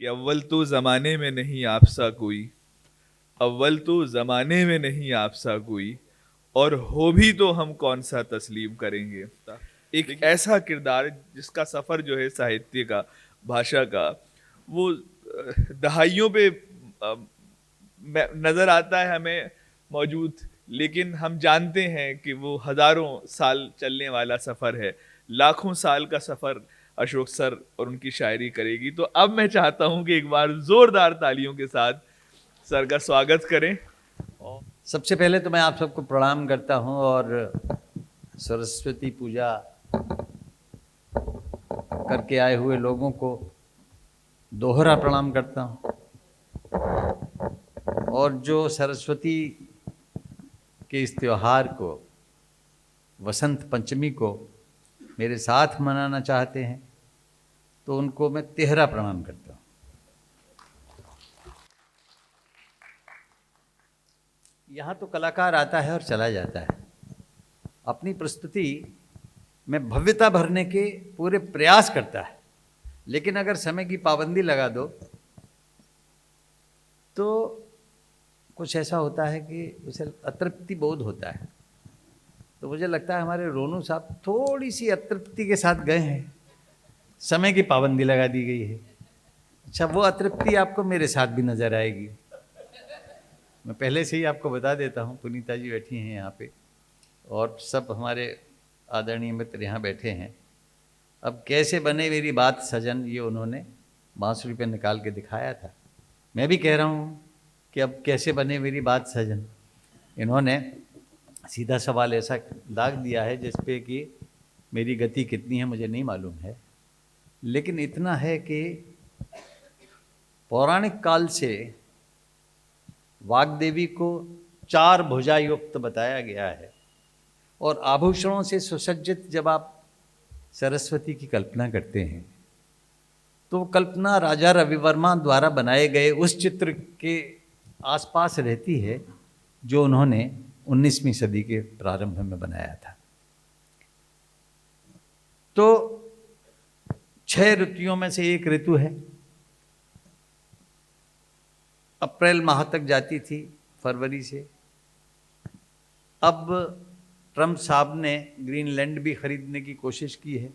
कि अव्वल तो जमाने में नहीं आपसा कोई, अव्वल तो जमाने में नहीं आपसा कोई, और हो भी तो हम कौन सा तस्लीम करेंगे। एक ऐसा किरदार जिसका सफर जो है साहित्य का, भाषा का, वो दहाइयों पे नजर आता है हमें मौजूद, लेकिन हम जानते हैं कि वो हजारों साल चलने वाला सफर है, लाखों साल का सफर अशोक सर और उनकी शायरी करेगी। तो अब मैं चाहता हूं कि एक बार जोरदार तालियों के साथ सर का स्वागत करें। सबसे पहले तो मैं आप सबको प्रणाम करता हूं और सरस्वती पूजा करके आए हुए लोगों को दोहरा प्रणाम करता हूं। और जो सरस्वती के इस त्यौहार को, वसंत पंचमी को मेरे साथ मनाना चाहते हैं, तो उनको मैं तिहरा प्रणाम करता हूं। यहाँ तो कलाकार आता है और चला जाता है, अपनी प्रस्तुति में भव्यता भरने के पूरे प्रयास करता है, लेकिन अगर समय की पाबंदी लगा दो तो कुछ ऐसा होता है कि उसे अतृप्ति बोध होता है। तो मुझे लगता है हमारे रोनू साहब थोड़ी सी अतृप्ति के साथ गए हैं, समय की पाबंदी लगा दी गई है। अच्छा, वो अतृप्ति आपको मेरे साथ भी नजर आएगी। मैं पहले से ही आपको बता देता हूँ, पुनीता जी बैठी हैं यहाँ पे और सब हमारे आदरणीय मित्र यहाँ बैठे हैं। अब कैसे बने मेरी बात सजन, ये उन्होंने बांसुरी पे निकाल के दिखाया था। मैं भी कह रहा हूँ कि अब कैसे बने मेरी बात सजन। इन्होंने सीधा सवाल ऐसा दाग दिया है जिस पे कि मेरी गति कितनी है मुझे नहीं मालूम है, लेकिन इतना है कि पौराणिक काल से वाग्देवी को 4 भुजा युक्त बताया गया है, और आभूषणों से सुसज्जित जब आप सरस्वती की कल्पना करते हैं तो कल्पना राजा रविवर्मा द्वारा बनाए गए उस चित्र के आसपास रहती है जो उन्होंने 19वीं सदी के प्रारंभ में बनाया था। तो 6 ऋतुओं में से एक ऋतु है, अप्रैल माह तक जाती थी, फरवरी से। अब ट्रम्प साहब ने ग्रीनलैंड भी खरीदने की कोशिश की है।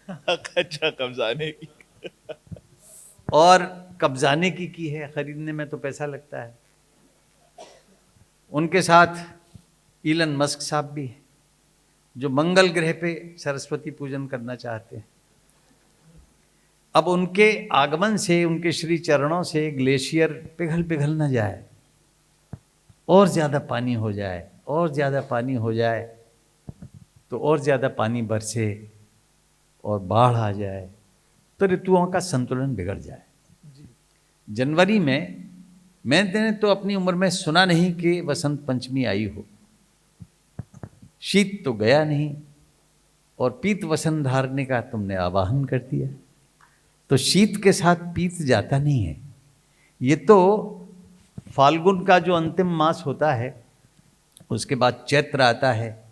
अच्छा, कब्जाने की और कब्जाने की है, खरीदने में तो पैसा लगता है। उनके साथ इलन मस्क साहब भी हैं जो मंगल ग्रह पे सरस्वती पूजन करना चाहते हैं। अब उनके आगमन से, उनके श्री चरणों से ग्लेशियर पिघल पिघल न जाए, और ज़्यादा पानी हो जाए, और ज़्यादा पानी हो जाए तो और ज़्यादा पानी बरसे और बाढ़ आ जाए तो ऋतुओं का संतुलन बिगड़ जाए। जनवरी में मैंने तो अपनी उम्र में सुना नहीं कि वसंत पंचमी आई हो। शीत तो गया नहीं और पीत वसन धारने का तुमने आवाहन कर दिया, तो शीत के साथ पीत जाता नहीं है। ये तो फाल्गुन का जो अंतिम मास होता है, उसके बाद चैत्र आता है,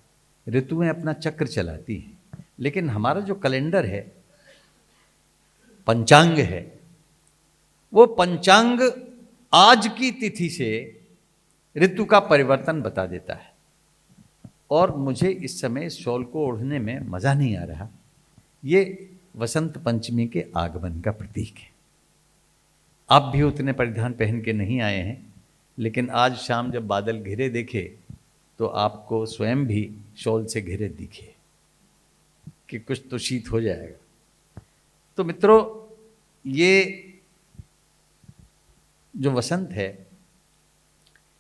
ऋतुएं अपना चक्र चलाती हैं। लेकिन हमारा जो कैलेंडर है, पंचांग है, वो पंचांग आज की तिथि से ऋतु का परिवर्तन बता देता है। और मुझे इस समय शॉल को ओढ़ने में मज़ा नहीं आ रहा। ये वसंत पंचमी के आगमन का प्रतीक है। आप भी उतने परिधान पहन के नहीं आए हैं, लेकिन आज शाम जब बादल घिरे देखे तो आपको स्वयं भी शॉल से घिरे दिखे कि कुछ तो शीत हो जाएगा। तो मित्रों, ये जो वसंत है,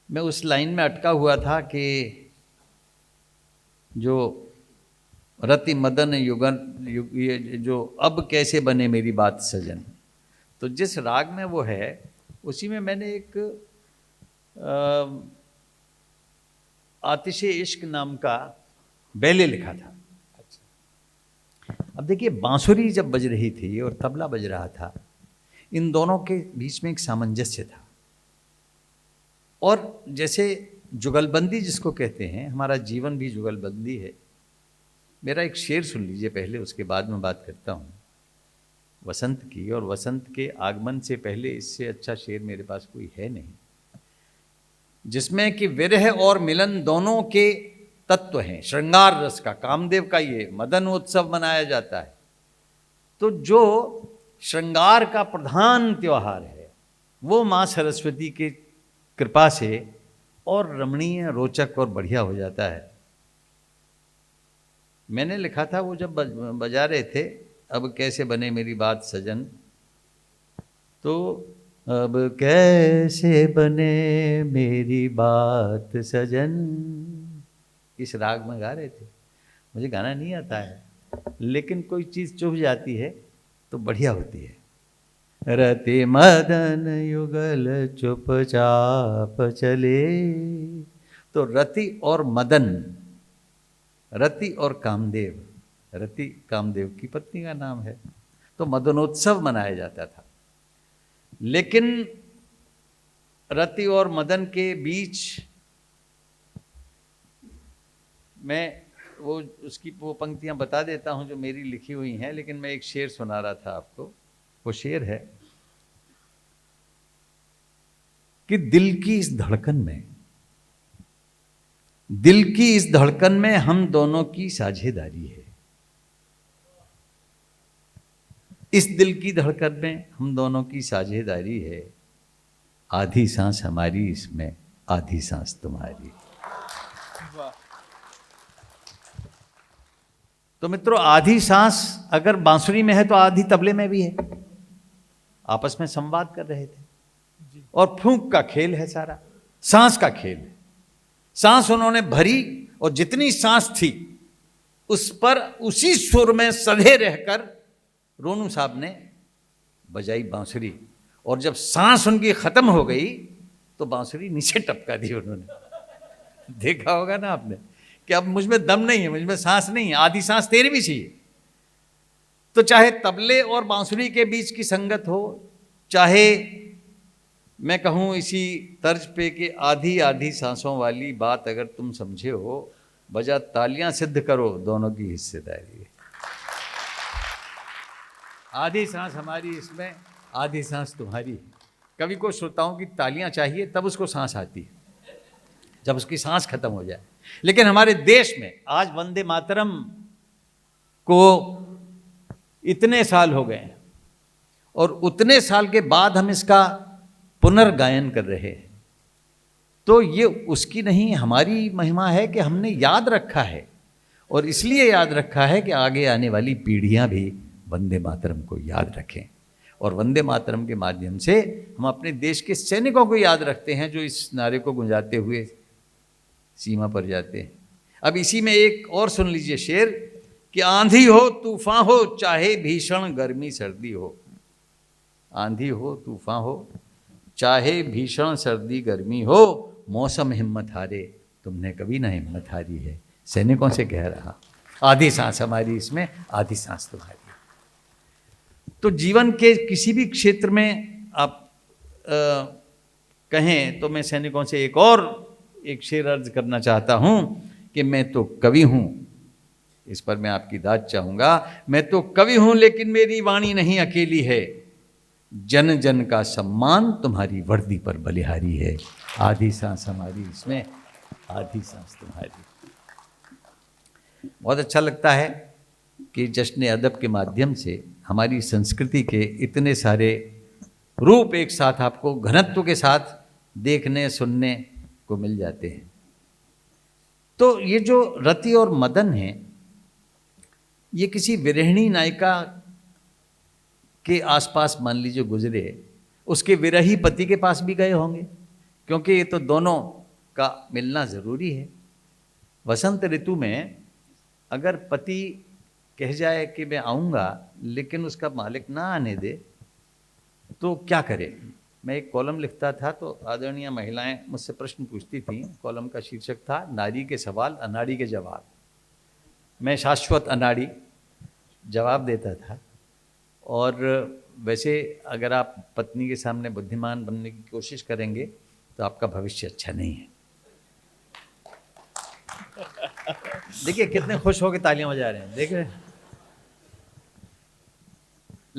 मैं उस लाइन में अटका हुआ था कि जो रति मदन युगन ये जो अब कैसे बने मेरी बात सजन, तो जिस राग में वो है उसी में मैंने एक आतिशे इश्क नाम का बैले लिखा था। अब देखिए, बांसुरी जब बज रही थी और तबला बज रहा था, इन दोनों के बीच में एक सामंजस्य था। और जैसे जुगलबंदी जिसको कहते हैं, हमारा जीवन भी जुगलबंदी है। मेरा एक शेर सुन लीजिए पहले, उसके बाद में बात करता हूँ। वसंत की, और वसंत के आगमन से पहले इससे अच्छा शेर मेरे पास कोई है नहीं, जिसमें कि विरह और मिलन दोनों के तत्व हैं। श्रृंगार रस का, कामदेव का ये मदन उत्सव मनाया जाता है। तो जो श्रृंगार का प्रधान त्योहार है वो माँ सरस्वती के कृपा से और रमणीय, रोचक और बढ़िया हो जाता है। मैंने लिखा था वो जब बजा रहे थे, अब कैसे बने मेरी बात सजन, तो अब कैसे बने मेरी बात सजन, इस राग में गा रहे थे। मुझे गाना नहीं आता है, लेकिन कोई चीज़ चुभ जाती है तो बढ़िया होती है। रति मदन युगल चुपचाप चले, तो रति और मदन, रति और कामदेव, रति कामदेव की पत्नी का नाम है, तो मदनोत्सव मनाया जाता था। लेकिन रति और मदन के बीच मैं उसकी पंक्तियां बता देता हूं जो मेरी लिखी हुई हैं, लेकिन मैं एक शेर सुना रहा था आपको। वो शेर है कि दिल की इस धड़कन में, दिल की इस धड़कन में हम दोनों की साझेदारी है। इस दिल की धड़कन में हम दोनों की साझेदारी है, आधी सांस हमारी इसमें, आधी सांस तुम्हारी। तो मित्रों, आधी सांस अगर बांसुरी में है तो आधी तबले में भी है। आपस में संवाद कर रहे थे और फूंक का खेल है सारा, सांस का खेल है। सांस उन्होंने भरी और जितनी सांस थी उस पर उसी सुर में सधे रहकर रोनू साहब ने बजाई बांसुरी, और जब सांस उनकी खत्म हो गई तो बांसुरी नीचे टपका दी उन्होंने। देखा होगा ना आपने कि अब मुझ में दम नहीं है, मुझ में सांस नहीं है, आधी सांस तेरी भी चाहिए। तो चाहे तबले और बांसुरी के बीच की संगत हो, चाहे मैं कहूँ इसी तर्ज पे कि आधी आधी सांसों वाली बात अगर तुम समझे हो, बजा तालियां सिद्ध करो, दोनों की हिस्सेदारी है। आधी सांस हमारी इसमें, आधी सांस तुम्हारी। कवि को श्रोताओं की तालियां चाहिए तब उसको सांस आती है, जब उसकी सांस खत्म हो जाए। लेकिन हमारे देश में आज वंदे मातरम को इतने साल हो गए और उतने साल के बाद हम इसका पुनर्गायन कर रहे हैं, तो ये उसकी नहीं, हमारी महिमा है कि हमने याद रखा है, और इसलिए याद रखा है कि आगे आने वाली पीढ़ियां भी वंदे मातरम को याद रखें। और वंदे मातरम के माध्यम से हम अपने देश के सैनिकों को याद रखते हैं जो इस नारे को गुंजाते हुए सीमा पर जाते हैं। अब इसी में एक और सुन लीजिए शेर कि आंधी हो तूफान हो चाहे भीषण गर्मी सर्दी हो, आंधी हो तूफान हो चाहे भीषण सर्दी गर्मी हो, मौसम हिम्मत हारे तुमने कभी ना हिम्मत हारी है। सैनिकों से कह रहा, आधी सांस हमारी इसमें, आधी सांस तुम्हारी। तो जीवन के किसी भी क्षेत्र में आप कहें तो मैं सैनिकों से एक शेर अर्ज करना चाहता हूं कि मैं तो कवि हूं, इस पर मैं आपकी दाद चाहूंगा। मैं तो कवि हूं लेकिन मेरी वाणी नहीं अकेली है, जन जन का सम्मान तुम्हारी वर्दी पर बलिहारी है। आधी सांस हमारी इसमें, आधी सांस तुम्हारी। बहुत अच्छा लगता है कि जश्न अदब के माध्यम से हमारी संस्कृति के इतने सारे रूप एक साथ आपको घनत्व के साथ देखने सुनने को मिल जाते हैं। तो ये जो रति और मदन है, ये किसी विरहिणी नायिका के आसपास मान लीजिए गुजरे, उसके विरही पति के पास भी गए होंगे, क्योंकि ये तो दोनों का मिलना ज़रूरी है। वसंत ऋतु में अगर पति कह जाए कि मैं आऊँगा लेकिन उसका मालिक ना आने दे तो क्या करे। मैं एक कॉलम लिखता था तो आदरणीय महिलाएं मुझसे प्रश्न पूछती थीं। कॉलम का शीर्षक था नारी के सवाल अनाड़ी के जवाब। मैं शाश्वत अनाड़ी जवाब देता था। और वैसे अगर आप पत्नी के सामने बुद्धिमान बनने की कोशिश करेंगे तो आपका भविष्य अच्छा नहीं है। देखिए कितने खुश होकर तालियां बजा रहे हैं, देख रहे हैं।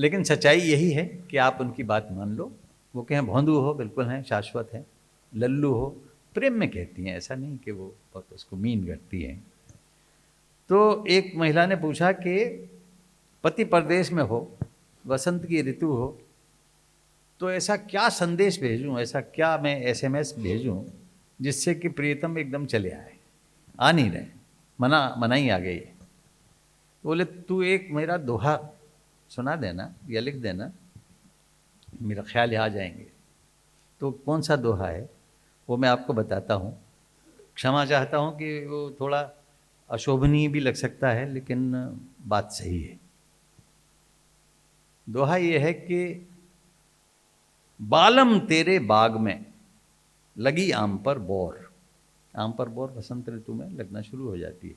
लेकिन सच्चाई यही है कि आप उनकी बात मान लो। वो कहें भोंदू हो, बिल्कुल हैं, शाश्वत हैं। लल्लू हो, प्रेम में कहती हैं, ऐसा नहीं कि वो बहुत उसको मीन करती हैं। तो एक महिला ने पूछा कि पति परदेश में हो, वसंत की ऋतु हो, तो ऐसा क्या संदेश भेजूं, ऐसा क्या मैं SMS भेजूं जिससे कि प्रियतम एकदम चले आए, आ नहीं रहे, मना ही आ गई है। बोले तू एक मेरा दोहा सुना देना या लिख देना, मेरा ख्याल आ जाएंगे। तो कौन सा दोहा है वो मैं आपको बताता हूँ। क्षमा चाहता हूँ कि वो थोड़ा अशोभनीय भी लग सकता है, लेकिन बात सही है। दोहा ये है कि बालम तेरे बाग में लगी आम पर बोर। आम पर बोर वसंत ऋतु में लगना शुरू हो जाती है।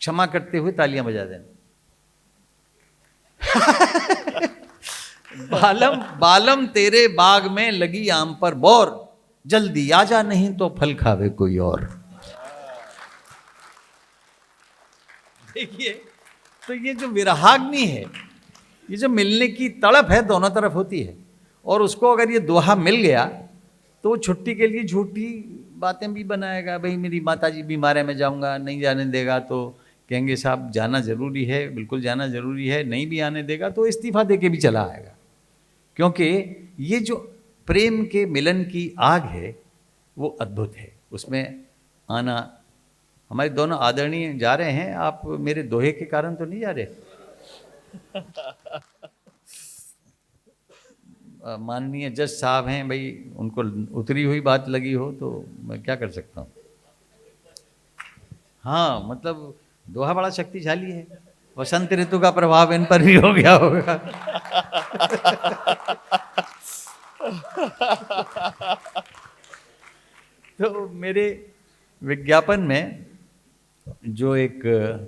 क्षमा करते हुए तालियां बजा देना। बालम तेरे बाग में लगी आम पर बोर, जल्दी आजा नहीं तो फल खावे कोई और। देखिए, तो ये जो विरहाग्नि है, ये जो मिलने की तड़प है, दोनों तरफ होती है। और उसको अगर ये दोहा मिल गया तो वो छुट्टी के लिए झूठी बातें भी बनाएगा। भाई मेरी माताजी बीमार है, मैं जाऊंगा, नहीं जाने देगा तो कहेंगे साहब जाना जरूरी है, बिल्कुल जाना जरूरी है, नहीं भी आने देगा तो इस्तीफा दे के भी चला आएगा। क्योंकि ये जो प्रेम के मिलन की आग है वो अद्भुत है। उसमें आना, हमारे दोनों आदरणीय जा रहे हैं, आप मेरे दोहे के कारण तो नहीं जा रहे? माननीय जज साहब हैं भाई, उनको उतरी हुई बात लगी हो तो मैं क्या कर सकता हूँ। हाँ, मतलब दोहा बड़ा शक्तिशाली है। वसंत ऋतु का प्रभाव इन पर भी हो गया होगा। तो मेरे विज्ञापन में जो एक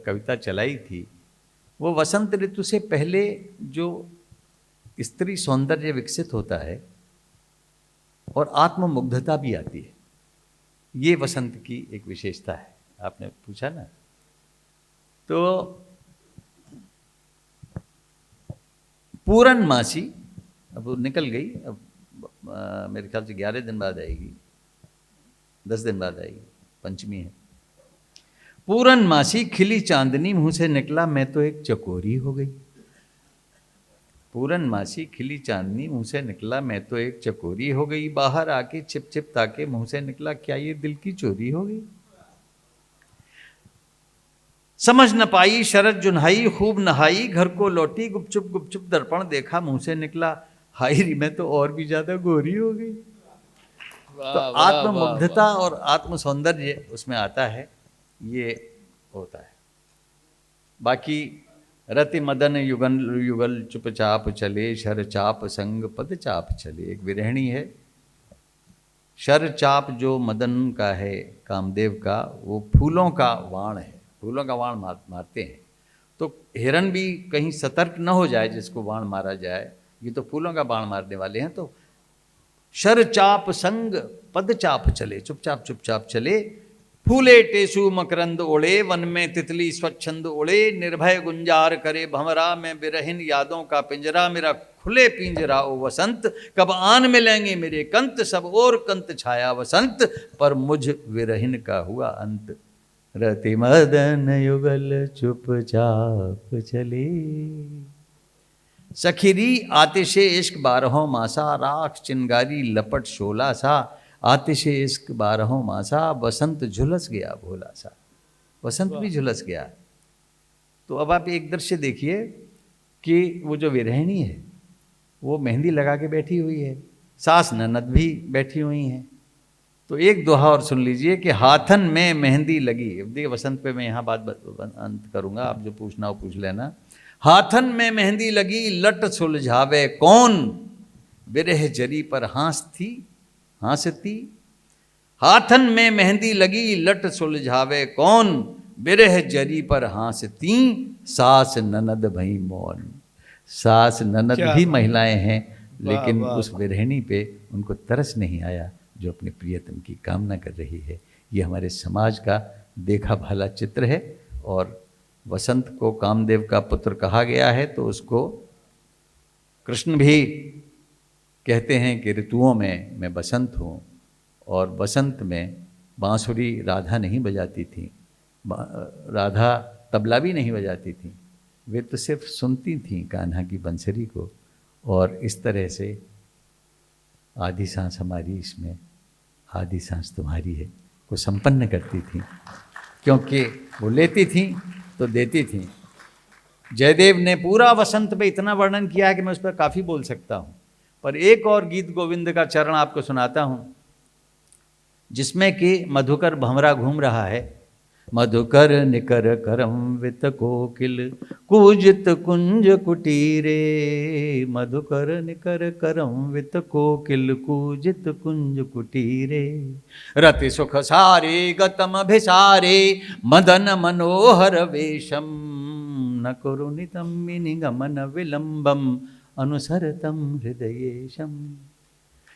कविता चलाई थी, वो वसंत ऋतु से पहले जो स्त्री सौंदर्य विकसित होता है और आत्ममुग्धता भी आती है, ये वसंत की एक विशेषता है। आपने पूछा ना, तो पूरनमासी अब वो निकल गई, अब मेरे ख्याल से 11 दिन बाद आएगी, 10 दिन बाद आएगी, पंचमी है। पूरनमासी खिली चांदनी मुंह से निकला मैं तो एक चकोरी हो गई। पूरनमासी खिली चांदनी मुंह से निकला मैं तो एक चकोरी हो गई। बाहर आके छिप छिप ताके मुंह से निकला क्या ये दिल की चोरी हो गई। समझ न पाई शरद जुन्हाई खूब नहाई, घर को लौटी गुपचुप दर्पण देखा मुंह से निकला हाई री मैं तो और भी ज्यादा गोरी हो गई। तो आत्ममुग्धता और आत्म सौंदर्य उसमें आता है, ये होता है। बाकी रति मदन युगल युगल चुपचाप चले, शर चाप संग पद चाप चले। एक विरहणी है, शर चाप जो मदन का है, कामदेव का, वो फूलों का वाण है, फूलों का वाण मारते हैं। तो हिरन भी कहीं सतर्क न हो जाए जिसको वाण मारा जाए, ये तो फूलों का बाण मारने वाले हैं। तो शर चाप संग पद चाप चले, चुपचाप चले। फूले टेसु मकरंद ओढ़े, वन में तितली स्वच्छंद ओढ़े। निर्भय गुंजार करे भंवरा, मैं बिरहिन यादों का पिंजरा। मेरा खुले पिंजरा ओ वसंत, कब आन मिलेंगे मेरे कंत। सब और कंत छाया वसंत, पर मुझ विरहिन का हुआ अंत। रति मदन युगल चुपचाप चले। सखिरी आतिशे इश्क 12 मासा, राख चिंगारी लपट शोला सा। आतिशे इश्क 12 मासा, बसंत झुलस गया भोला सा। वसंत भी झुलस गया। तो अब आप एक दृश्य देखिए कि वो जो विरहिणी है वो मेहंदी लगा के बैठी हुई है, सास ननद भी बैठी हुई हैं। तो एक दोहा और सुन लीजिए कि हाथन में मेहंदी लगी। देखिए वसंत पे मैं यहाँ बात अंत करूँगा, आप जो पूछना हो पूछ लेना। हाथन में मेहंदी लगी, लट सुलझावे कौन। बिरह जरी पर हंसती। हाथन में मेहंदी लगी, लट सुलझावे कौन। बिरह जरी पर हंसती, सास ननद भई मौन। सास ननद भी महिलाएं हैं, लेकिन उस विरहिणी पे उनको तरस नहीं आया जो अपने प्रियतम की कामना कर रही है। ये हमारे समाज का देखा भाला चित्र है। और वसंत को कामदेव का पुत्र कहा गया है, तो उसको कृष्ण भी कहते हैं कि ऋतुओं में मैं बसंत हूँ। और बसंत में बांसुरी राधा नहीं बजाती थी, राधा तबला भी नहीं बजाती थी, वे तो सिर्फ सुनती थीं कान्हा की बंसरी को। और इस तरह से आधी सांस हमारी इसमें, आधी सांस तुम्हारी है को संपन्न करती थी, क्योंकि वो लेती थी तो देती थी। जयदेव ने पूरा वसंत पे इतना वर्णन किया है कि मैं उस पर काफ़ी बोल सकता हूँ, पर एक और गीत गोविंद का चरण आपको सुनाता हूँ, जिसमें कि मधुकर भंवरा घूम रहा है। मधुकर निकर करम वित कोकिल कूजित कुंज कुटीरे, मधुकर निकर करम वित कोकिल कूजित कुंज कुटीरे, रति सुख सारे गतम भिसारे मदन मनोहर वेशम, न कुरुनितम निगमन विलंबम अनुसरतम हृदयेशम,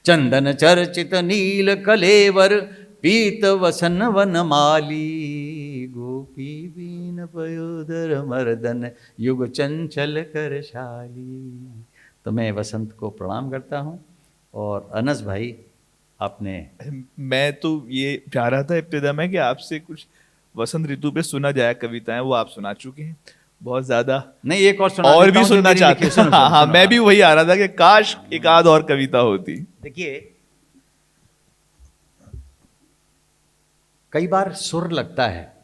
चंदन चर्चित नील कलेवर पीत वसन वनमाली, गोपी बीन पयोदर मर्दन युग चंचल करशाली। तो मैं वसंत को प्रणाम करता हूँ। और अनस भाई, आपने, मैं तो ये चाह रहा था इब्तिदा में कि आपसे कुछ वसंत ऋतु पे सुना जाए कविताएं, वो आप सुना चुके हैं बहुत ज्यादा। नहीं, एक और सुना और देता भी हूं जो सुनना मेरी चाहते लिखी है। हैं। हाँ, मैं भी वही आ रहा था कि काश एक आध और कविता होती। देखिए, कई बार सुर लगता है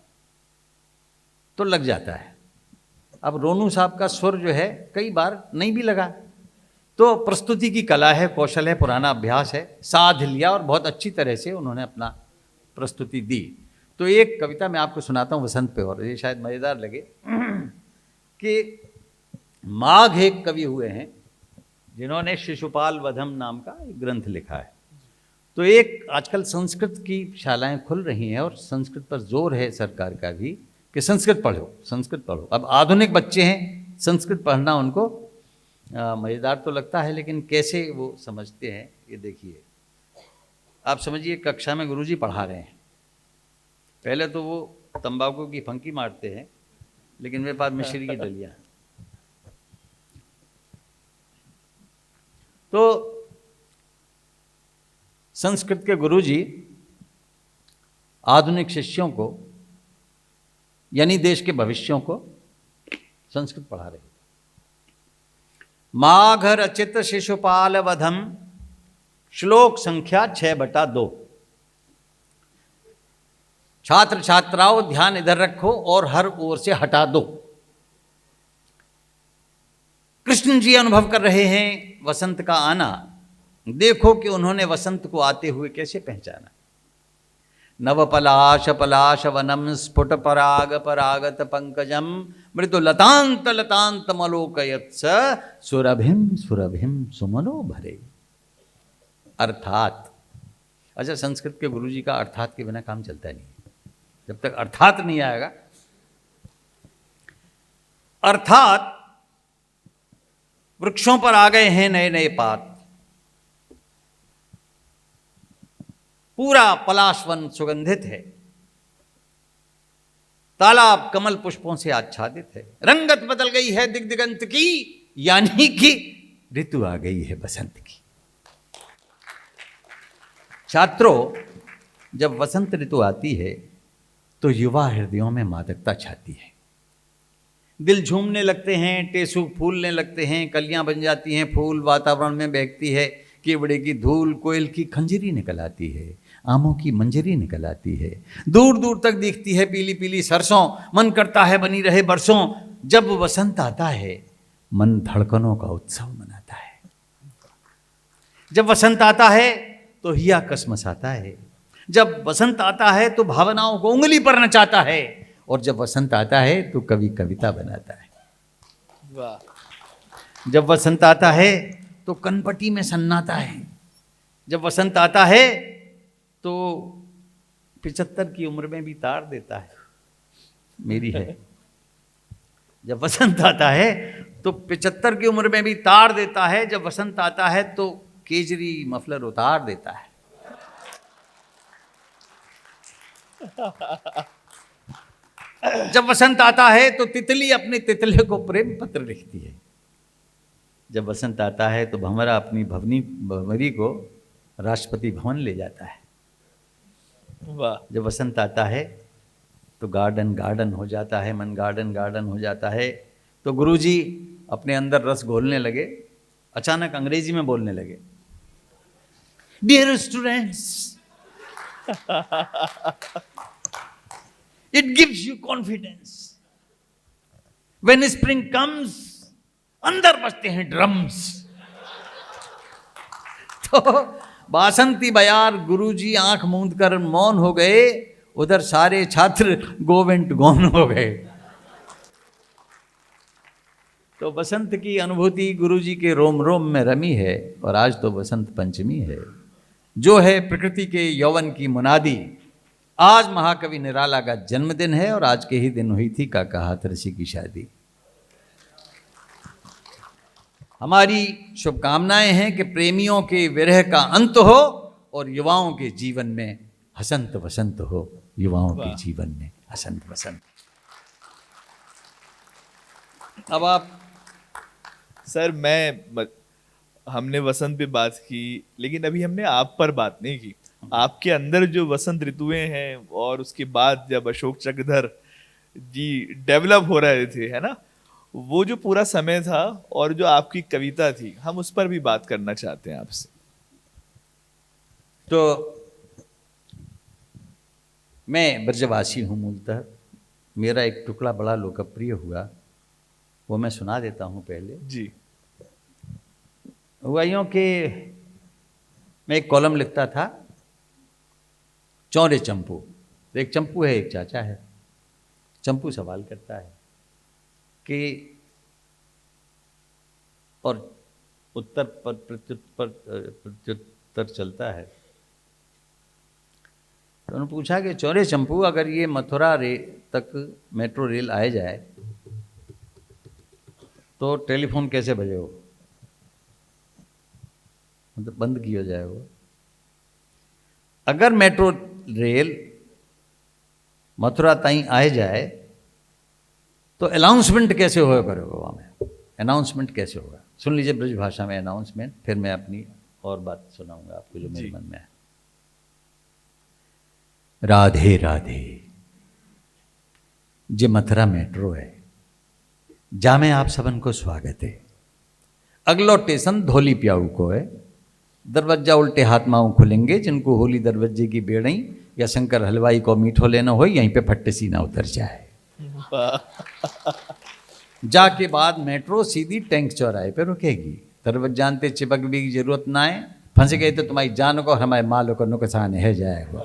तो लग जाता है। अब रोनू साहब का सुर जो है कई बार नहीं भी लगा, तो प्रस्तुति की कला है, कौशल है, पुराना अभ्यास है, साध लिया और बहुत अच्छी तरह से उन्होंने अपना प्रस्तुति दी। तो एक कविता मैं आपको सुनाता हूँ वसंत पे, और ये शायद मज़ेदार लगे कि माघ एक कवि हुए हैं जिन्होंने शिशुपाल वधम नाम का एक ग्रंथ लिखा है। तो एक आजकल संस्कृत की शालाएं खुल रही हैं और संस्कृत पर जोर है सरकार का भी कि संस्कृत पढ़ो, संस्कृत पढ़ो। अब आधुनिक बच्चे हैं, संस्कृत पढ़ना उनको मज़ेदार तो लगता है, लेकिन कैसे वो समझते हैं ये देखिए। आप समझिए, कक्षा में गुरुजी पढ़ा रहे हैं, पहले तो वो तंबाकू की फंकी मारते हैं, लेकिन मेरे पास मिश्री की डलियाँ। तो संस्कृत के गुरुजी आधुनिक शिष्यों को, यानी देश के भविष्यों को संस्कृत पढ़ा रहे। माघ रचित शिशुपाल वधम, श्लोक संख्या 6/2। छात्र छात्राओं ध्यान इधर रखो और हर ओर से हटा दो। कृष्ण जी अनुभव कर रहे हैं वसंत का आना। देखो कि उन्होंने वसंत को आते हुए कैसे पहचाना। नव पलाश पलाश वनम स्फुट पराग परागत पंकजम मृदु लतांत लतांत मलोकयत्स सुरभिम सुरभिम सुमनो भरे। अर्थात, अच्छा, संस्कृत के गुरुजी का अर्थात के बिना काम चलता नहीं। जब तक अर्थात नहीं आएगा, अर्थात वृक्षों पर आ गए हैं नए नए पात, पूरा पलाशवन सुगंधित है, तालाब कमल पुष्पों से आच्छादित है, रंगत बदल गई है दिग दिगंत की, यानी कि ऋतु आ गई है बसंत की। छात्रों, जब वसंत ऋतु आती है तो युवा हृदयों में मादकता छाती है, दिल झूमने लगते हैं, टेसू फूलने लगते हैं, कलियां बन जाती हैं, फूल वातावरण में बहती है, केवड़े की धूल, कोयल की खंजरी निकल आती है, आमों की मंजरी निकल आती है, दूर दूर तक दिखती है पीली पीली सरसों, मन करता है बनी रहे बरसों। जब वसंत आता है मन धड़कनों का उत्सव मनाता है। जब वसंत आता है तो हिया कसमसाता है, जब वसंत आता है तो भावनाओं को उंगली पर नचाता है, और जब वसंत आता है तो कवि कविता बनाता है। वाह। जब वसंत आता है तो कनपटी में सन्नाटा है, जब वसंत आता है तो 75 की उम्र में भी तार देता है, मेरी है। जब वसंत आता है तो 75 की उम्र में भी तार देता है, जब वसंत आता है तो केजरी मफलर उतार देता है। जब वसंत आता है तो तितली अपने तितले को प्रेम पत्र लिखती है। जब वसंत आता है तो भंवरा अपनी भंवरी को राष्ट्रपति भवन ले जाता है। वाह। जब वसंत आता है तो गार्डन गार्डन हो जाता है, मन गार्डन गार्डन हो जाता है। तो गुरुजी अपने अंदर रस घोलने लगे, अचानक अंग्रेजी में बोलने लगे, dear students, it gives you confidence, when spring comes अंदर बजते हैं ड्रम्स। तो बासंती बयार गुरुजी आंख मूंद कर मौन हो गए, उधर सारे छात्र गोवेंट गौन हो गए। तो बसंत की अनुभूति गुरुजी के रोम रोम में रमी है। और आज तो बसंत पंचमी है, जो है प्रकृति के यौवन की मुनादी। आज महाकवि निराला का जन्मदिन है और आज के ही दिन हुई थी काका हाथरसी की शादी। हमारी शुभकामनाएं हैं कि प्रेमियों के विरह का अंत हो और युवाओं के जीवन में हसंत वसंत हो। युवाओं के जीवन में हसंत वसंत। अब आप सर, हमने वसंत पे बात की, लेकिन अभी हमने आप पर बात नहीं की। आपके अंदर जो वसंत ऋतुएं हैं और उसके बाद जब अशोक चक्रधर जी डेवलप हो रहे थे, है ना, वो जो पूरा समय था और जो आपकी कविता थी, हम उस पर भी बात करना चाहते हैं आपसे। तो मैं ब्रजवासी हूँ मूलतः। मेरा एक टुकड़ा बड़ा लोकप्रिय हुआ, वो मैं सुना देता हूँ पहले जी। हुआ यूँ कि मैं एक कॉलम लिखता था, चौरे चंपू। तो एक चंपू है, एक चाचा है। चंपू सवाल करता है कि, और उत्तर पर प्रत्युत्तर चलता है। तो उन्होंने पूछा कि चौरे चंपू, अगर ये मथुरा तक मेट्रो रेल आए जाए तो टेलीफोन कैसे बजेगा? मतलब बंद किया जाए वो। अगर मेट्रो रेल मथुरा ताईं आए जाए तो अनाउंसमेंट कैसे होगा करोगे वहाँ में? अनाउंसमेंट कैसे होगा? सुन लीजिए ब्रज भाषा में अनाउंसमेंट, फिर मैं अपनी और बात सुनाऊंगा आपको जो मेरे मन में है। राधे राधे, जे मथुरा मेट्रो है, जा में आप सबन को स्वागत है। अगलो स्टेशन धोली प्याऊ को है। दरवाजा उल्टे हाथ माओ खुलेंगे, जिनको होली दरवाजे की बेड़ई या शंकर हलवाई को मीठो लेना हो, यहीं पे फट्टे सीना उतर जाए। जाके बाद मेट्रो सीधी टैंक चौराहे पे रुकेगी। दरवाजानते चिपक भी की जरूरत ना है, फंस गए तो तुम्हारी जान को हमारे माल को नुकसान है जाएगा।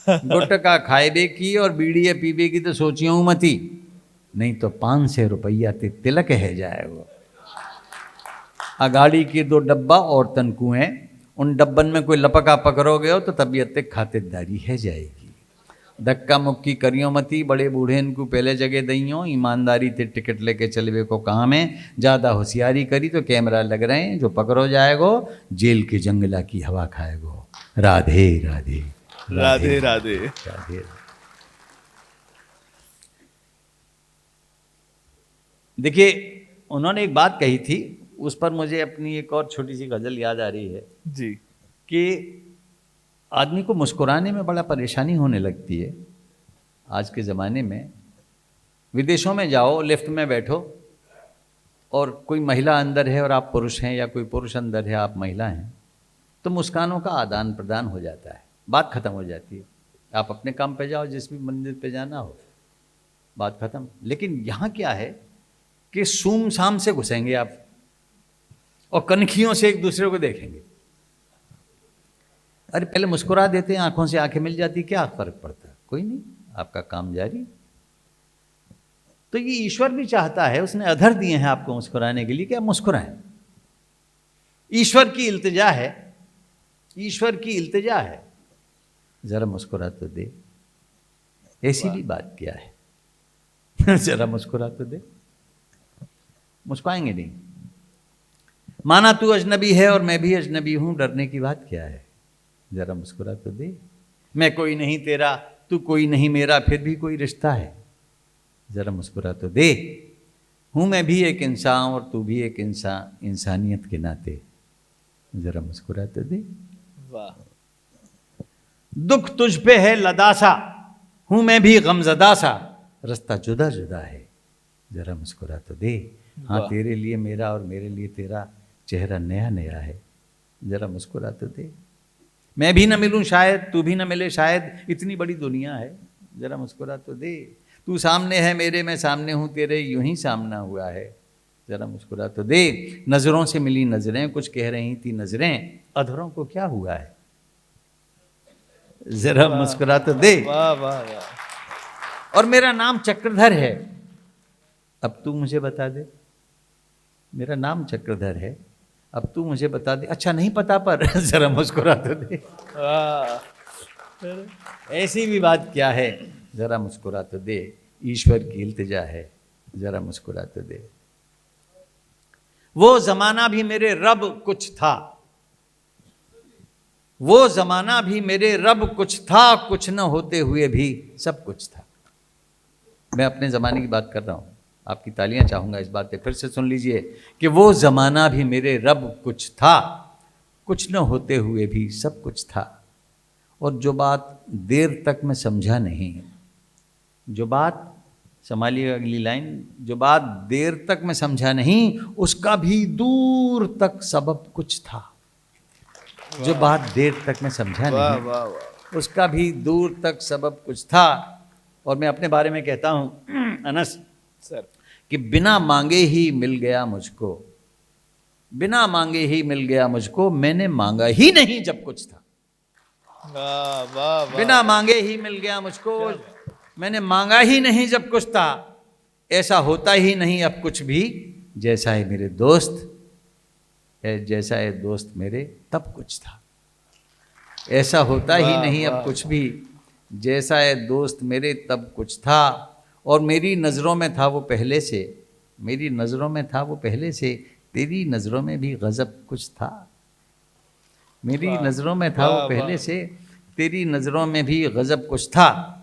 गुटका खाएबे की और बीड़िया पीबे की तो सोचियो मती, नहीं तो 500 रुपया ते तिलक है जाएगा। गाड़ी के 2 डब्बा और तनकू हैं, उन डब्बन में कोई लपका पकड़ोगे हो तो तबीयत खातिरदारी है जाएगी। धक्का मुक्की करियो मती, बड़े बूढ़े इनको पहले जगह दइयो। ईमानदारी ते टिकट लेके चलवे को काम है, ज़्यादा होशियारी करी तो कैमरा लग रहे हैं, जो पकड़ो जाएगो जेल के जंगला की हवा खाएगो। राधे राधे राधे राधे राधे। देखिए, उन्होंने एक बात कही थी, उस पर मुझे अपनी एक और छोटी सी गजल याद आ रही है जी। कि आदमी को मुस्कुराने में बड़ा परेशानी होने लगती है आज के ज़माने में। विदेशों में जाओ, लिफ्ट में बैठो और कोई महिला अंदर है और आप पुरुष हैं, या कोई पुरुष अंदर है आप महिला हैं, तो मुस्कानों का आदान प्रदान हो जाता है, बात खत्म हो जाती है। आप अपने काम पे जाओ, जिस भी मंदिर पे जाना हो, बात खत्म। लेकिन यहाँ क्या है कि सूम शाम से घुसेंगे आप और कनखियों से एक दूसरे को देखेंगे। अरे पहले मुस्कुरा देते हैं, आंखों से आंखें मिल जाती, क्या फर्क पड़ता है? कोई नहीं, आपका काम जारी। तो ये ईश्वर भी चाहता है, उसने अधर दिए हैं आपको मुस्कुराने के लिए कि आप मुस्कुराएं। ईश्वर की इल्तिजा है, ईश्वर की इल्तिजा है, जरा मुस्कुरा तो दे। ऐसी भी बात क्या है? जरा मुस्कुरा तो दे। मुस्कुराएंगे नहीं। माना तू अजनबी है और मैं भी अजनबी हूं, डरने की बात क्या है? जरा मुस्कुरा तो दे। मैं कोई नहीं तेरा, तू कोई नहीं मेरा फिर भी कोई रिश्ता है, जरा मुस्कुरा तो दे। हूं मैं भी एक इंसान और तू भी एक इंसान, इंसानियत के नाते जरा मुस्कुरा तो दे। वाह। दुख तुझ पे है लदासा, हूं मैं भी गमजदा सा, रास्ता जुदा जुदा है, जरा मुस्कुरा तो दे। हाँ वाह। तेरे लिए मेरा और मेरे लिए तेरा चेहरा नया नया है, जरा मुस्कुरा तो दे। मैं भी न मिलूं शायद, तू भी न मिले शायद, इतनी बड़ी दुनिया है, जरा मुस्कुरा तो दे। तू सामने है मेरे, मैं सामने हूं तेरे, यूं ही सामना हुआ है, जरा मुस्कुरा तो दे। नजरों से मिली नजरें, कुछ कह रही थी नजरें, अधरों को क्या हुआ है, जरा मुस्कुरा तो दे। वाह वाह वाह। और मेरा नाम चक्रधर है, अब तू मुझे बता दे। मेरा नाम चक्रधर है, अब तू मुझे बता दे। अच्छा नहीं पता पर जरा मुस्कुरा तो दे। वाह। ऐसी भी बात क्या है, जरा मुस्कुरा तो दे। ईश्वर की इल्तिजा है, जरा मुस्कुरा तो दे। वो जमाना भी मेरे रब कुछ था, वो जमाना भी मेरे रब कुछ था, कुछ न होते हुए भी सब कुछ था। मैं अपने जमाने की बात कर रहा हूं, आपकी तालियां चाहूंगा इस बात पे, फिर से सुन लीजिए कि वो जमाना भी मेरे रब कुछ था, कुछ न होते हुए भी सब कुछ था। और जो बात देर तक मैं समझा नहीं, जो बात, संभालिए अगली लाइन, जो बात देर तक मैं समझा नहीं, उसका भी दूर तक सबब कुछ था। जो बात देर तक मैं समझा वाह नहीं, वाह वाह। उसका भी दूर तक सबब कुछ था। और मैं अपने बारे में कहता हूं अनस सर। कि बिना मांगे ही मिल गया मुझको, बिना मांगे ही मिल गया मुझको, मैंने मांगा ही नहीं जब कुछ था। वाह वाह वाह। बिना मांगे ही मिल गया मुझको, मैंने मांगा ही नहीं जब कुछ था। ऐसा होता ही नहीं अब कुछ भी, जैसा है मेरे दोस्त, जैसा है दोस्त मेरे तब कुछ था। ऐसा होता ही नहीं अब कुछ भी, जैसा है दोस्त मेरे तब कुछ था। और मेरी नज़रों में था वो पहले से, मेरी नज़रों में था वो पहले से, तेरी नज़रों में भी गज़ब कुछ था। मेरी नज़रों में था वो पहले से, तेरी नज़रों में भी गज़ब कुछ था।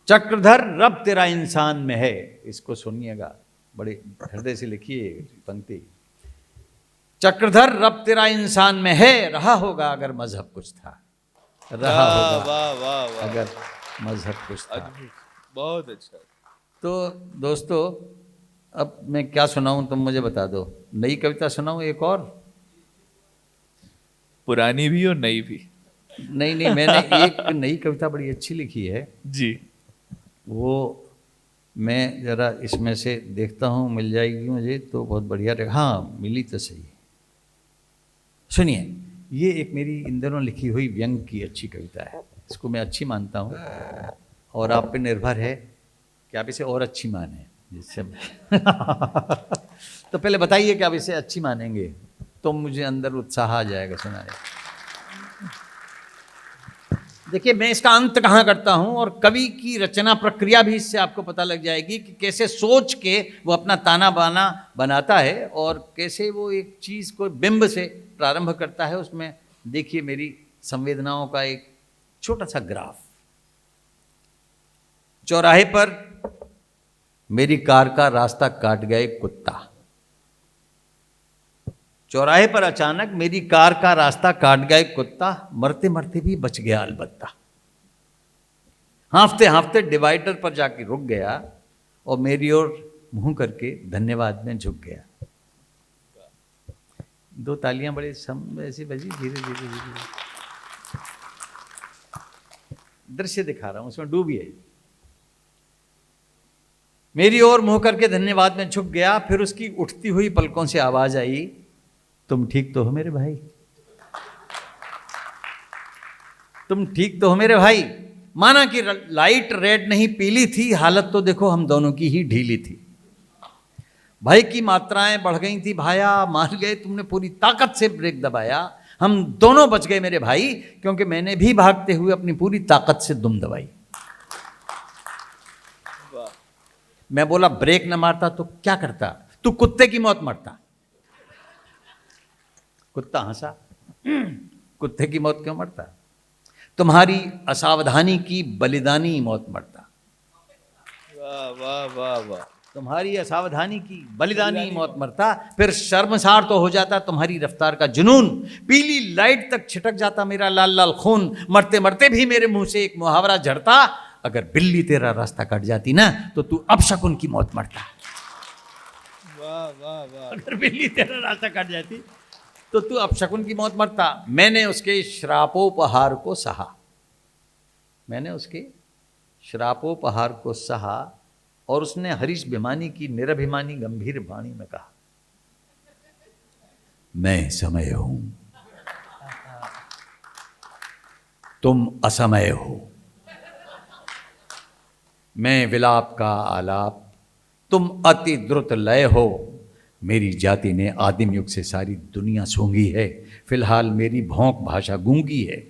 चक्रधर रब तेरा इंसान में है, इसको सुनिएगा, बड़े हृदय से लिखिए पंक्ति। चक्रधर रब तेरा इंसान में है, रहा होगा अगर मजहब कुछ था, रहा होगा वाह वाह वाह। अगर मजहब कुछ था। अद्भुत, बहुत अच्छा। तो दोस्तों अब मैं क्या सुनाऊं, तुम मुझे बता दो। नई कविता सुनाऊं एक और? पुरानी भी और नई भी। नहीं नहीं, मैंने एक नई कविता बड़ी अच्छी लिखी है, जी। वो मैं ज़रा इसमें से देखता हूँ, मिल जाएगी मुझे तो बहुत बढ़िया रहेगा। हाँ मिली तो सही। सुनिए, ये एक मेरी इन दिनों लिखी हुई व्यंग की अच्छी कविता है, इसको मैं अच्छी मानता हूँ और आप पे निर्भर है कि आप इसे और अच्छी माने। जिससे तो पहले बताइए कि आप इसे अच्छी मानेंगे तो मुझे अंदर उत्साह आ जाएगा सुनाने। देखिए मैं इसका अंत कहाँ करता हूँ और कवि की रचना प्रक्रिया भी इससे आपको पता लग जाएगी कि कैसे सोच के वो अपना ताना बाना बनाता है और कैसे वो एक चीज़ को बिंब से प्रारंभ करता है। उसमें देखिए मेरी संवेदनाओं का एक छोटा सा ग्राफ। चौराहे पर मेरी कार का रास्ता काट गया एक कुत्ता। चौराहे पर अचानक मेरी कार का रास्ता काट गया एक कुत्ता, मरते मरते भी बच गया अलबत्ता। हांफते हांफते डिवाइडर पर जाके रुक गया और मेरी ओर मुंह करके धन्यवाद में झुक गया। दो तालियां बड़े ऐसी बजी, धीरे धीरे धीरे। दृश्य दिखा रहा हूं, उसमें डूबिए। मेरी ओर मुंह करके धन्यवाद में झुक गया, फिर उसकी उठती हुई पलकों से आवाज आई, तुम ठीक तो हो मेरे भाई, तुम ठीक तो हो मेरे भाई। माना कि लाइट रेड नहीं पीली थी, हालत तो देखो हम दोनों की ही ढीली थी। भाई की मात्राएं बढ़ गई थी भाया, मान गए तुमने पूरी ताकत से ब्रेक दबाया। हम दोनों बच गए मेरे भाई, क्योंकि मैंने भी भागते हुए अपनी पूरी ताकत से दुम दबाई। मैं बोला ब्रेक न मारता तो क्या करता, तू कुत्ते की मौत मरता। कुत्ता हंसा, कुत्ते की मौत क्यों मरता? तुम्हारी असावधानी की बलिदानी मौत मरता। वाह वाह वाह वाह। तुम्हारी असावधानी की बलिदानी मौत मरता। फिर शर्मसार तो हो जाता तुम्हारी रफ्तार का जुनून, पीली लाइट तक छिटक जाता मेरा लाल लाल खून, मरते मरते भी मेरे मुंह से एक मुहावरा झड़ता, अगर बिल्ली तेरा रास्ता काट जाती ना तो तू अपशकुन की मौत मरता। वाह वाह वाह। अगर बिल्ली तेरा रास्ता काट जाती तो तू अपशकुन की मौत मरता। मैंने उसके श्रापोपहार को सहा, मैंने उसके श्रापोपहार को सहा, और उसने हरीश भिमानी की निरभिमानी गंभीर वाणी में कहा, मैं समय हूं, तुम असमय हो। मैं विलाप का आलाप, तुम अति द्रुत लय हो। मेरी जाति ने आदिम युग से सारी दुनिया सूंघी है, फिलहाल मेरी भौंक भाषा गूंगी है।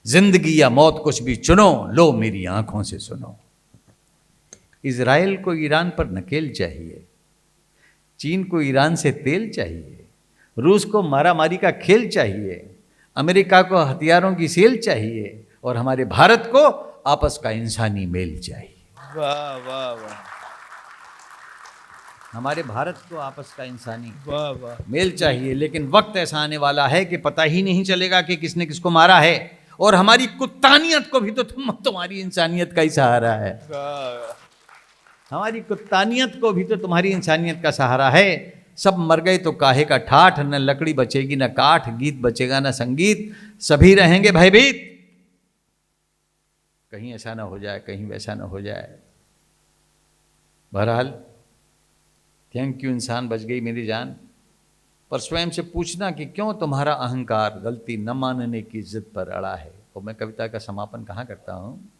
जिंदगी या मौत कुछ भी चुनो, लो मेरी आंखों से सुनो। इजराइल को ईरान पर नकेल चाहिए, चीन को ईरान से तेल चाहिए, रूस को मारामारी का खेल चाहिए, अमेरिका को हथियारों की सेल चाहिए, और हमारे भारत को आपस का इंसानी मेल चाहिए। वाह वाह वाह। हमारे भारत को आपस का इंसानी वाह वाह। मेल चाहिए। लेकिन वक्त ऐसा आने वाला है कि पता ही नहीं चलेगा कि किसने किसको मारा है, और हमारी कुत्तानियत को भी तो तुम्हारी इंसानियत का ही सहारा है। वाह। हमारी कुत्तानियत को भी तो तुम्हारी इंसानियत का सहारा है। सब मर गए तो काहे का ठाठ, न लकड़ी बचेगी न काठ, गीत बचेगा न संगीत, सभी रहेंगे भयभीत। कहीं ऐसा ना हो जाए, कहीं वैसा ना हो जाए। बहरहाल थैंक यू, इंसान बच गई मेरी जान। पर स्वयं से पूछना कि क्यों तुम्हारा अहंकार गलती न मानने की जिद पर अड़ा है। और मैं कविता का समापन कहाँ करता हूँ,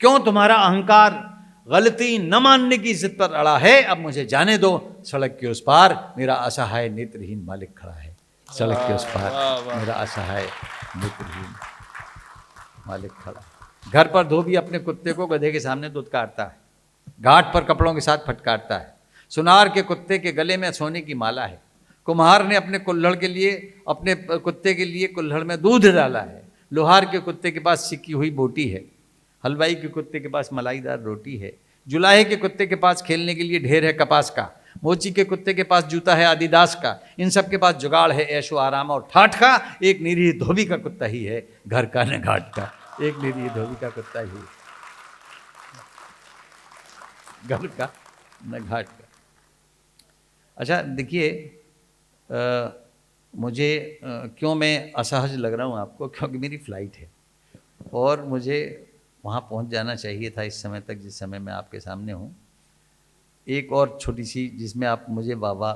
क्यों तुम्हारा अहंकार गलती न मानने की जिद पर अड़ा है। अब मुझे जाने दो, सड़क के उस पार मेरा असहाय नेत्रहीन मालिक खड़ा है। सड़क के उस पार मेरा असहाय नेत्रहीन मालिक खड़ा है। घर पर धोबी अपने कुत्ते को गधे के सामने दूध काटता है, घाट पर कपड़ों के साथ फटकारता है। सुनार के कुत्ते के गले में सोने की माला है। कुम्हार ने अपने कुल्हड़ के लिए, अपने कुत्ते के लिए कुल्हड़ में दूध डाला है। लोहार के कुत्ते के पास सिकी हुई बोटी है। हलवाई के कुत्ते के पास मलाईदार रोटी है। जुलाहे के कुत्ते के पास खेलने के लिए ढेर है कपास का। मोची के कुत्ते के पास जूता है आदिदास का। इन सब के पास जुगाड़ है ऐशो आराम और ठाठ का। एक निरीह धोबी का कुत्ता ही है घर का न घाट का। एक निरीह धोबी का कुत्ता ही घर का न घाट का। अच्छा देखिए, मुझे क्यों मैं असहज लग रहा हूँ आपको, क्योंकि मेरी फ़्लाइट है और मुझे वहाँ पहुँच जाना चाहिए था इस समय तक जिस समय मैं आपके सामने हूँ। एक और छोटी सी, जिसमें आप मुझे वाह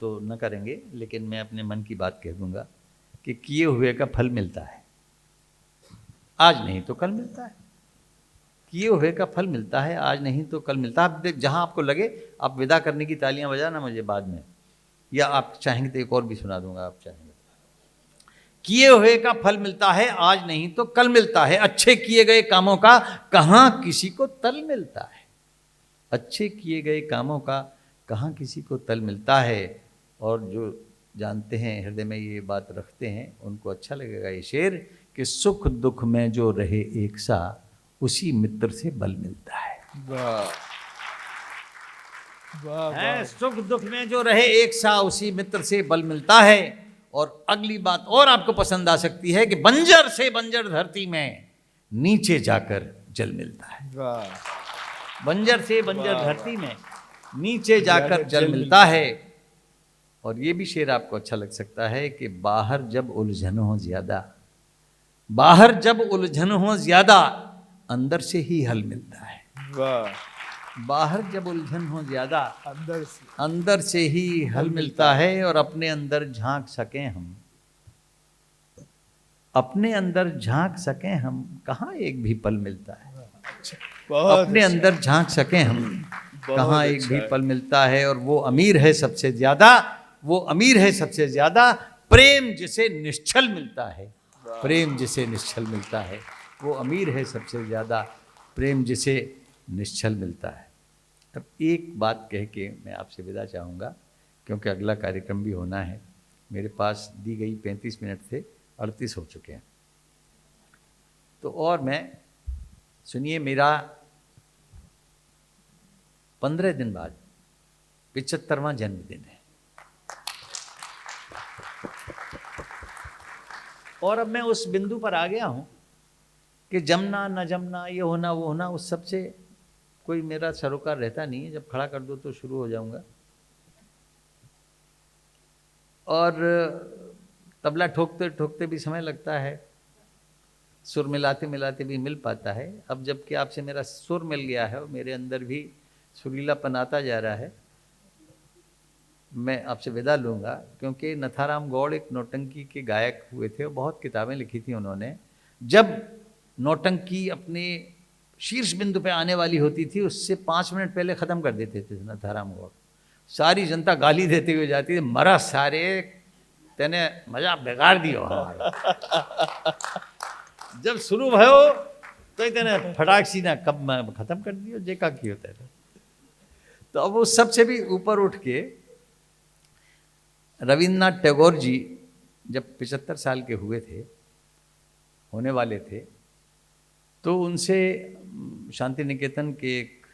तो न करेंगे, लेकिन मैं अपने मन की बात कह दूँगा कि किए हुए का फल मिलता है, आज नहीं तो कल मिलता है। किए हुए का फल मिलता है, आज नहीं तो कल मिलता है। आप जहाँ आपको लगे आप विदा करने की तालियां बजाना मुझे बाद में, या आप चाहेंगे तो एक और भी सुना दूंगा आप चाहेंगे। किए हुए का फल मिलता है, आज नहीं तो कल मिलता है। अच्छे किए गए कामों का कहाँ किसी को तल मिलता है। अच्छे किए गए कामों का कहाँ किसी को तल मिलता है। और जो जानते हैं, हृदय में ये बात रखते हैं, उनको अच्छा लगेगा ये शेर कि सुख दुख में जो रहे एक सा, उसी मित्र से बल मिलता है। वाह वाह वाह। सुख दुख में जो रहे एक सा, उसी मित्र से बल मिलता है। और अगली बात और आपको पसंद आ सकती है कि बंजर से बंजर धरती में नीचे जाकर जल मिलता है। वाह। बंजर से बंजर वाह, धरती में नीचे जाकर जल मिलता है। और ये भी शेर आपको अच्छा लग सकता है कि बाहर जब उलझन हो ज्यादा, बाहर जब उलझन हो ज्यादा, अंदर से ही हल मिलता है। वाह। बाहर जब उलझन हो ज्यादा, अंदर से ही हल मिलता है। और अपने अंदर झांक सकें हम, अपने अंदर झांक सकें हम, कहाँ एक भी पल मिलता है। अपने अंदर झांक सकें हम, कहाँ एक भी पल मिलता है। और वो अमीर है सबसे ज्यादा, वो अमीर है सबसे ज्यादा, प्रेम जिसे निश्चल मिलता है। प्रेम जिसे निश्चल मिलता है, वो अमीर है सबसे ज्यादा, प्रेम जिसे निश्चल मिलता है। अब एक बात कह के मैं आपसे विदा चाहूँगा, क्योंकि अगला कार्यक्रम भी होना है। मेरे पास दी गई 35 मिनट थे, 38 हो चुके हैं। तो और मैं सुनिए, मेरा 15 दिन बाद 75वां जन्मदिन है, और अब मैं उस बिंदु पर आ गया हूं कि जमना न जमना, ये होना वो होना, उस सब से कोई मेरा सरोकार रहता नहीं है। जब खड़ा कर दो तो शुरू हो जाऊंगा। और तबला ठोकते ठोकते भी समय लगता है, सुर मिलाते मिलाते भी मिल पाता है। अब जबकि आपसे मेरा सुर मिल गया है और मेरे अंदर भी सुरीलापन आता जा रहा है, मैं आपसे विदा लूँगा, क्योंकि नथाराम गौड़ एक नौटंकी के गायक हुए थे और बहुत किताबें लिखी थी उन्होंने। जब नौटंकी अपने शीर्ष बिंदु पे आने वाली होती थी, उससे 5 मिनट पहले ख़त्म कर देते थे नथाराम गौड़। सारी जनता गाली देते हुए जाती थी, मरा सारे, तेने मजा बेकार दियो हमारा। जब शुरू भयो तो तेने फटाक सी ना कब खत्म कर दियो, जेका की होता है। तो अब उस सबसे भी ऊपर उठ के रविन्द्रनाथ टैगोर जी जब 75 साल के हुए थे, होने वाले थे, तो उनसे शांति निकेतन के एक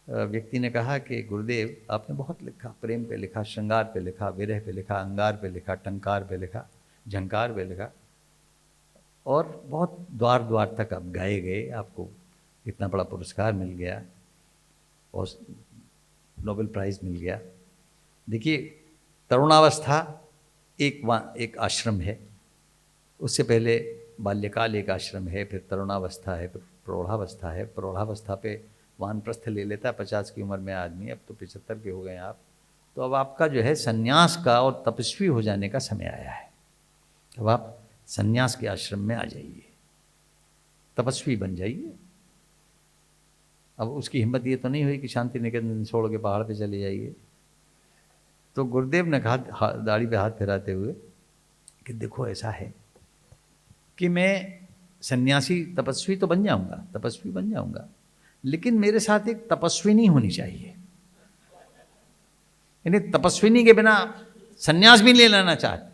व्यक्ति ने कहा कि गुरुदेव, आपने बहुत लिखा, प्रेम पे लिखा, श्रृंगार पे लिखा, विरह पे लिखा, अंगार पे लिखा, टंकार पे लिखा, झंकार पे लिखा, और बहुत द्वार द्वार तक आप गाए गए, आपको इतना बड़ा पुरस्कार मिल गया और नोबेल प्राइज़ मिल गया। देखिए, तरुणावस्था एक आश्रम है, उससे पहले बाल्यकाल एक आश्रम है, फिर तरुणावस्था है, फिर प्रौढ़ावस्था है। प्रौढ़ावस्था पे वानप्रस्थ ले लेता है 50 की उम्र में आदमी, अब तो 75 के हो गए आप। तो अब आपका जो है संन्यास का और तपस्वी हो जाने का समय आया है। अब आप संन्यास के आश्रम में आ जाइए, तपस्वी बन जाइए। अब उसकी हिम्मत ये तो नहीं हुई कि शांति निकेतन छोड़ के पहाड़ पे चले जाइए। तो गुरुदेव ने कहा दाढ़ी पे हाथ फिराते हुए कि देखो, ऐसा है कि मैं सन्यासी तपस्वी तो बन जाऊंगा, तपस्वी बन जाऊंगा, लेकिन मेरे साथ एक तपस्विनी होनी चाहिए। यानी तपस्विनी के बिना सन्यास भी नहीं लेना चाहते।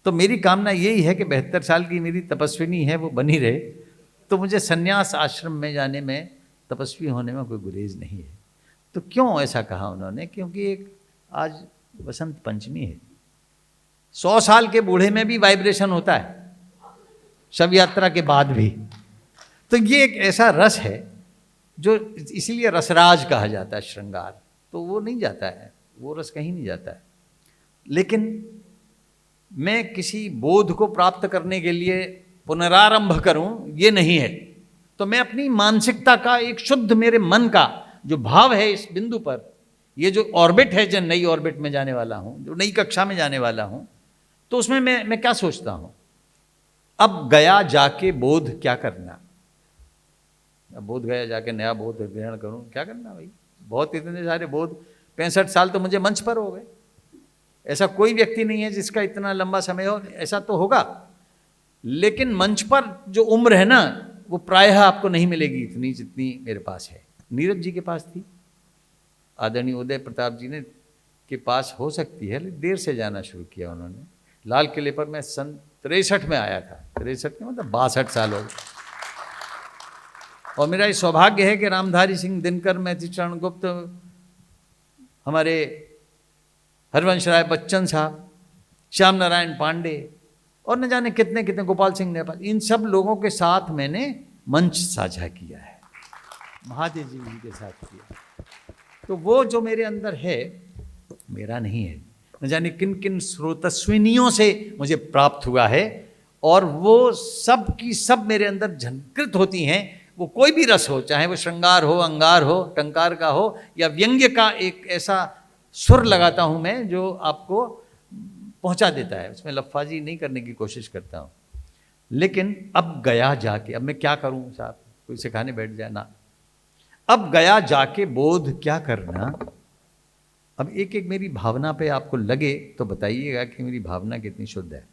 तो मेरी कामना यही है कि 72 साल की मेरी तपस्विनी है वो बनी रहे, तो मुझे सन्यास आश्रम में जाने में, तपस्वी होने में कोई गुरेज नहीं है। तो क्यों ऐसा कहा उन्होंने? क्योंकि एक आज वसंत पंचमी है, 100 साल के बूढ़े में भी वाइब्रेशन होता है, शव यात्रा के बाद भी। तो ये एक ऐसा रस है जो, इसीलिए रसराज कहा जाता है श्रृंगार। तो वो नहीं जाता है, वो रस कहीं नहीं जाता है। लेकिन मैं किसी बोध को प्राप्त करने के लिए पुनरारंभ करूं, ये नहीं है। तो मैं अपनी मानसिकता का एक शुद्ध, मेरे मन का जो भाव है इस बिंदु पर, ये जो ऑर्बिट है, जो नई ऑर्बिट में जाने वाला हूं, जो नई कक्षा में जाने वाला हूं, तो उसमें मैं क्या सोचता हूं? अब गया जाके बोध क्या करना? अब बोध गया जाके नया बोध ग्रहण करूं, क्या करना भाई? बहुत इतने सारे बोध, 65 साल तो मुझे मंच पर हो गए। ऐसा कोई व्यक्ति नहीं है जिसका इतना लंबा समय हो, ऐसा तो होगा, लेकिन मंच पर जो उम्र है ना, वो प्रायः आपको नहीं मिलेगी इतनी जितनी मेरे पास है। नीरज जी के पास थी, आदरणीय उदय प्रताप जी ने के पास हो सकती है, लेकिन देर से जाना शुरू किया उन्होंने। लाल किले पर मैं सन 63 में आया था, 63 के मतलब 62 साल हो गए। और मेरा ये सौभाग्य है कि रामधारी सिंह दिनकर, मैथिली चरण गुप्त, हमारे हरवंश राय बच्चन साहब, श्याम नारायण पांडे, और न जाने कितने कितने, गोपाल सिंह नेपाल, इन सब लोगों के साथ मैंने मंच साझा किया है, महादेव जी के साथ किया। तो वो जो मेरे अंदर है, मेरा नहीं है, न जाने किन किन स्रोतस्विनियों से मुझे प्राप्त हुआ है, और वो सब की सब मेरे अंदर झंकृत होती हैं। वो कोई भी रस हो, चाहे वो श्रृंगार हो, अंगार हो, टंकार का हो, या व्यंग्य का एक ऐसा सुर लगाता हूं मैं जो आपको पहुंचा देता है। उसमें लफ्फाजी नहीं करने की कोशिश करता हूं। लेकिन अब गया जाके, अब मैं क्या करूं साहब, कोई सिखाने बैठ जाए ना, अब गया जाके बोध क्या करना। अब एक एक मेरी भावना पे आपको लगे तो बताइएगा कि मेरी भावना कितनी शुद्ध है।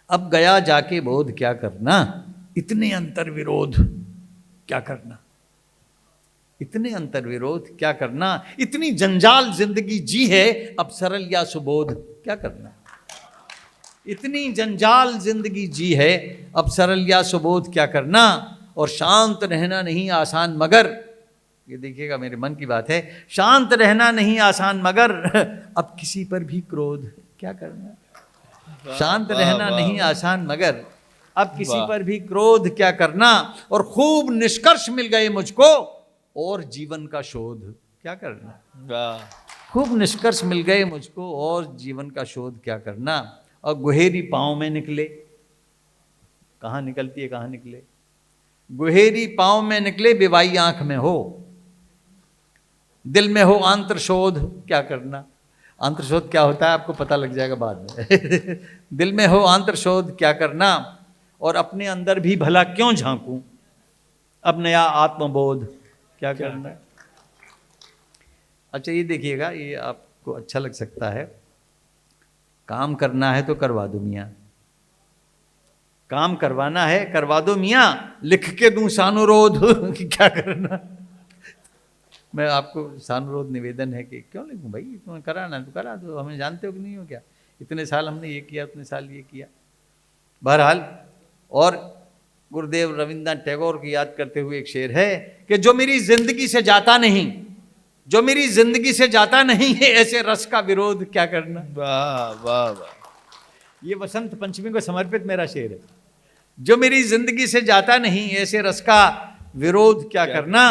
अब गया जाके बोध क्या करना, इतने अंतर विरोध क्या करना, इतने अंतर विरोध क्या करना, इतनी जंजाल जिंदगी जी है, अब सरल या सुबोध क्या करना। इतनी जंजाल जिंदगी जी है, अब सरल या सुबोध क्या करना, और शांत रहना नहीं आसान मगर, ये देखिएगा मेरे मन की बात है, शांत रहना नहीं आसान मगर अब किसी पर भी क्रोध क्या करना। शांत रहना नहीं आसान मगर अब किसी पर भी क्रोध क्या करना, और खूब निष्कर्ष मिल गए मुझको और जीवन का शोध क्या करना। खूब निष्कर्ष मिल गए मुझको और जीवन का शोध क्या करना। और गुहेरी पांव में निकले, कहाँ निकलती है, कहाँ निकले, गुहेरी पांव में निकले बेवाई आंख में हो, दिल में हो आंतर शोध क्या करना। आंतर शोध क्या होता है आपको पता लग जाएगा बाद में दिल में हो आंतर शोध क्या करना, और अपने अंदर भी भला क्यों झांकूं, अब नया आत्मबोध क्या करना। अच्छा ये देखिएगा, ये आपको अच्छा लग सकता है। काम करना है तो करवा दो मियाँ, काम करवाना है करवा दो मियाँ, लिख के दूं सानुरोध क्या करना। मैं आपको सानुरोध निवेदन है कि क्यों लिखूं भाई, तुम्हें कराना तो करा दो, हमें जानते हो कि नहीं हो क्या, इतने साल हमने ये किया, उतने साल ये किया। बहरहाल, और गुरुदेव रविन्द्रनाथ टैगोर की याद करते हुए एक शेर है कि जो मेरी जिंदगी से जाता नहीं, जो मेरी जिंदगी से जाता नहीं है, ऐसे रस का विरोध क्या करना। वाह वाह वाह, ये वसंत पंचमी को समर्पित मेरा शेर है। जो मेरी जिंदगी से जाता नहीं, ऐसे रस का विरोध क्या करना।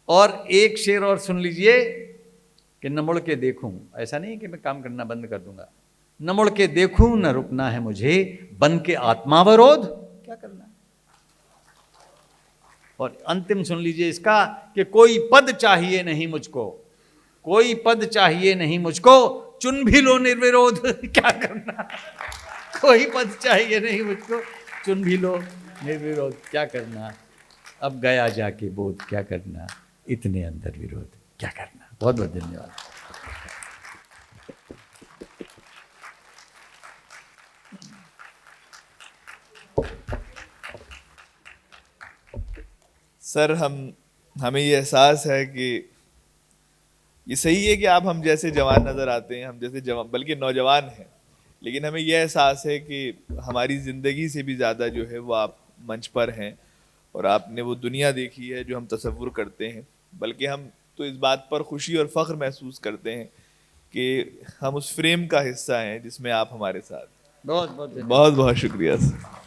और एक शेर और सुन लीजिए कि न मुड़ के देखूं, ऐसा नहीं कि मैं काम करना बंद कर दूंगा, न मुड़ के देखूं न रुकना है मुझे, बन के आत्मावरोध क्या करना। और अंतिम सुन लीजिए इसका कि कोई पद चाहिए नहीं मुझको, कोई पद चाहिए नहीं मुझको, चुन भी लो निर्विरोध क्या करना। कोई पद चाहिए नहीं मुझको, चुन भी लो निर्विरोध क्या करना। अब गया जाके बोध क्या करना, इतने अंदर विरोध क्या करना। बहुत बहुत धन्यवाद। सर हमें ये एहसास है कि ये सही है कि आप हम जैसे जवान नज़र आते हैं, हम जैसे जवान बल्कि नौजवान हैं, लेकिन हमें यह एहसास है कि हमारी ज़िंदगी से भी ज़्यादा जो है वो आप मंच पर हैं, और आपने वो दुनिया देखी है जो हम तसव्वुर करते हैं। बल्कि हम तो इस बात पर खुशी और फ़ख्र महसूस करते हैं कि हम उस फ्रेम का हिस्सा हैं जिसमें आप हमारे साथ। बहुत बहुत बहुत बहुत शुक्रिया सर।